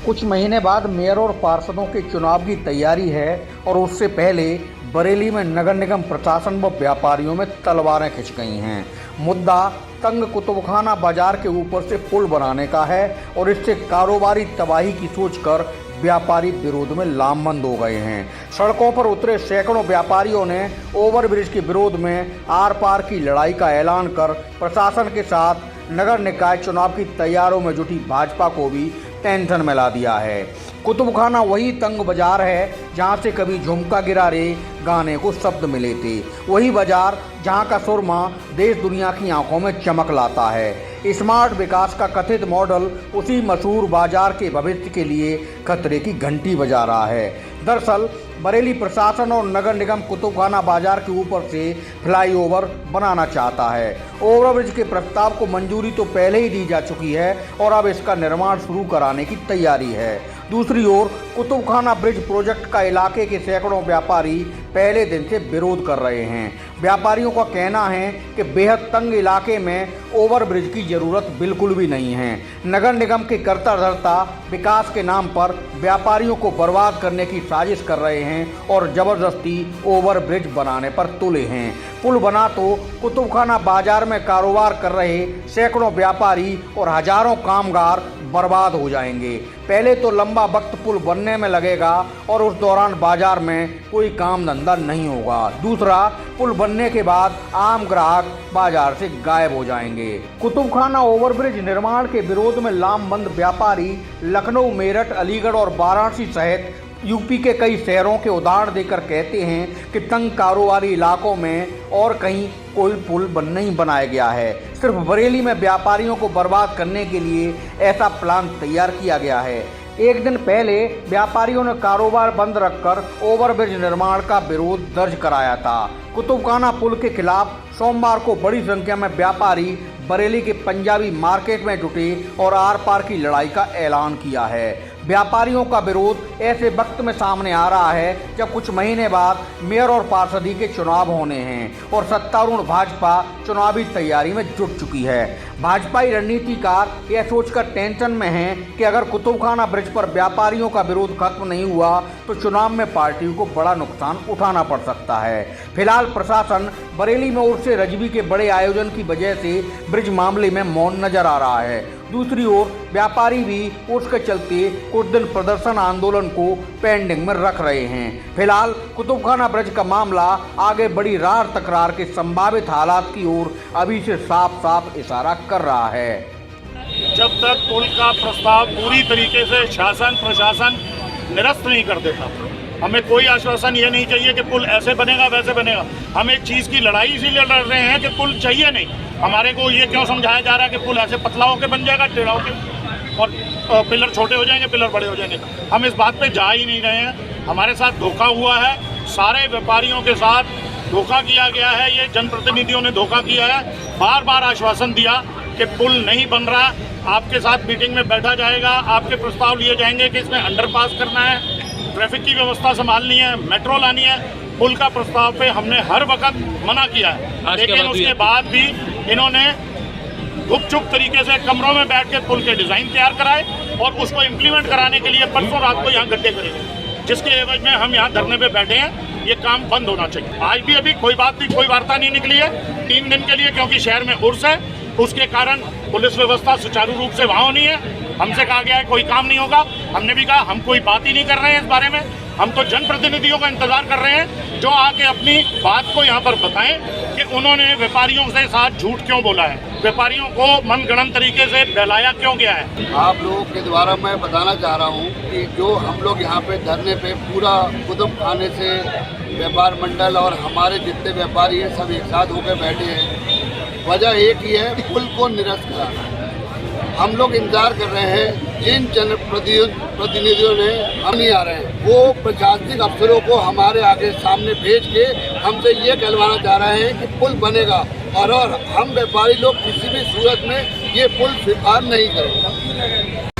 कुछ महीने बाद मेयर और पार्षदों के चुनाव की तैयारी है और उससे पहले बरेली में नगर निगम प्रशासन व व्यापारियों में तलवारें खिंच गई हैं। मुद्दा तंग कुतुबखाना बाजार के ऊपर से पुल बनाने का है और इससे कारोबारी तबाही की सोचकर व्यापारी विरोध में लामबंद हो गए हैं। सड़कों पर उतरे सैकड़ों व्यापारियों ने ओवरब्रिज के विरोध में आर पार की लड़ाई का ऐलान कर प्रशासन के साथ नगर निकाय चुनाव की तैयारियों में जुटी भाजपा को भी टेंशन में ला दिया है। कुतुबखाना वही तंग बाजार है जहां से कभी झुमका गिरा रे गाने को शब्द मिले थे, वही बाजार जहां का सुरमा देश दुनिया की आंखों में चमक लाता है। स्मार्ट विकास का कथित मॉडल उसी मशहूर बाजार के भविष्य के लिए खतरे की घंटी बजा रहा है। दरअसल बरेली प्रशासन और नगर निगम कुतुबखाना बाजार के ऊपर से फ्लाईओवर बनाना चाहता है। ओवरब्रिज के प्रस्ताव को मंजूरी तो पहले ही दी जा चुकी है और अब इसका निर्माण शुरू कराने की तैयारी है। दूसरी ओर कुतुबखाना ब्रिज प्रोजेक्ट का इलाके के सैकड़ों व्यापारी पहले दिन से विरोध कर रहे हैं। व्यापारियों का कहना है कि बेहद तंग इलाके में ओवरब्रिज की जरूरत बिल्कुल भी नहीं है। नगर निगम के कर्ता धर्ता विकास के नाम पर व्यापारियों को बर्बाद करने की साजिश कर रहे हैं और जबरदस्ती ओवरब्रिज बनाने पर तुले हैं। पुल बना तो कुतुबखाना बाजार में कारोबार कर रहे सैकड़ों व्यापारी और हजारों कामगार बर्बाद हो जाएंगे। पहले तो लंबा वक्त पुल बनने में लगेगा और उस दौरान बाजार में कोई काम धंधा नहीं होगा। दूसरा, पुल बनने के बाद आम ग्राहक बाजार से गायब हो जाएंगे। कुतुबखाना ओवरब्रिज निर्माण के विरोध में लामबंद व्यापारी लखनऊ, मेरठ, अलीगढ़ और वाराणसी सहित यूपी के कई शहरों के उदाहरण देकर कहते हैं कि तंग कारोबारी इलाकों में और कहीं कोई पुल नहीं बनाया गया है। सिर्फ बरेली में व्यापारियों को बर्बाद करने के लिए ऐसा प्लान तैयार किया गया है। एक दिन पहले व्यापारियों ने कारोबार बंद रखकर ओवरब्रिज निर्माण का विरोध दर्ज कराया था। कुतुबखाना पुल के खिलाफ सोमवार को बड़ी संख्या में व्यापारी बरेली के पंजाबी मार्केट में जुटे और आर पार की लड़ाई का ऐलान किया है। व्यापारियों का विरोध ऐसे वक्त में सामने आ रहा है जब कुछ महीने बाद मेयर और पार्षदी के चुनाव होने हैं और सत्तारूढ़ भाजपा चुनावी तैयारी में जुट चुकी है। भाजपाई रणनीतिकार यह सोचकर टेंशन में हैं कि अगर कुतुबखाना ब्रिज पर व्यापारियों का विरोध खत्म नहीं हुआ तो चुनाव में पार्टी को बड़ा नुकसान उठाना पड़ सकता है। फिलहाल प्रशासन बरेली में उर्स रजबी के बड़े आयोजन की वजह से ब्रिज मामले में मौन नजर आ रहा है। दूसरी ओर व्यापारी भी उर्स के चलते कुछ दिन प्रदर्शन आंदोलन को पेंडिंग में रख रहे हैं। फिलहाल कुतुबखाना ब्रिज का मामला आगे बड़ी रार तकरार के संभावित हालात की ओर अभी से साफ साफ इशारा कर रहा है। जब तक पुल का प्रस्ताव पूरी तरीके से शासन प्रशासन निरस्त नहीं कर देता, हमें कोई आश्वासन ये नहीं चाहिए कि पुल ऐसे बनेगा वैसे बनेगा। हम एक चीज़ की लड़ाई इसीलिए लड़ रहे हैं कि पुल चाहिए नहीं। हमारे को ये क्यों समझाया जा रहा है कि पुल ऐसे पतला होकर बन जाएगा, टेढ़ा होकर, और पिलर छोटे हो जाएंगे, पिलर बड़े हो जाएंगे। हम इस बात पे जा ही नहीं रहे हैं। हमारे साथ धोखा हुआ है, सारे व्यापारियों के साथ धोखा किया गया है। ये जनप्रतिनिधियों ने धोखा किया है। बार बार आश्वासन दिया कि पुल नहीं बन रहा, आपके साथ मीटिंग में बैठा जाएगा, आपके प्रस्ताव लिए जाएंगे कि इसमें अंडरपास करना है, ट्रैफिक की व्यवस्था संभालनी है, मेट्रो लानी है। पुल का प्रस्ताव पे हमने हर वक्त मना किया है, लेकिन उसके बाद भी इन्होंने गुपचुप तरीके से कमरों में बैठ के पुल के डिज़ाइन तैयार कराए और उसको इम्प्लीमेंट कराने के लिए परसों रात को यहाँ गड्ढे करेंगे, जिसके एवज में हम यहाँ धरने पे बैठे हैं। ये काम बंद होना चाहिए। आज भी अभी कोई बात नहीं, कोई वार्ता नहीं निकली है 3 दिन के लिए, क्योंकि शहर में उर्स है, उसके कारण पुलिस व्यवस्था सुचारू रूप से वहाँ होनी है। हमसे कहा गया है कोई काम नहीं होगा। हमने भी कहा हम कोई बात ही नहीं कर रहे हैं इस बारे में। हम तो जनप्रतिनिधियों का इंतजार कर रहे हैं जो आके अपनी बात को यहाँ पर बताएं कि उन्होंने व्यापारियों के साथ झूठ क्यों बोला है, व्यापारियों को मनगढ़ंत तरीके से बहलाया क्यों गया है। आप लोगों के द्वारा मैं बताना चाह रहा हूँ कि जो हम लोग यहाँ पे धरने पे पूरा कुतुबखाने से व्यापार मंडल और हमारे जितने व्यापारी हैं सब एक साथ होकर बैठे हैं, वजह एक ही है, पुल को निरस्त कराना। हम लोग इंतजार कर रहे हैं, जिन जनप्रतिनिधियों ने हम नहीं आ रहे हैं वो प्रशासनिक अफसरों को हमारे आगे सामने भेज के हमसे ये कहलवाना चाह रहे हैं कि पुल बनेगा और हम व्यापारी लोग किसी भी सूरत में ये पुल स्वीकार नहीं करेंगे।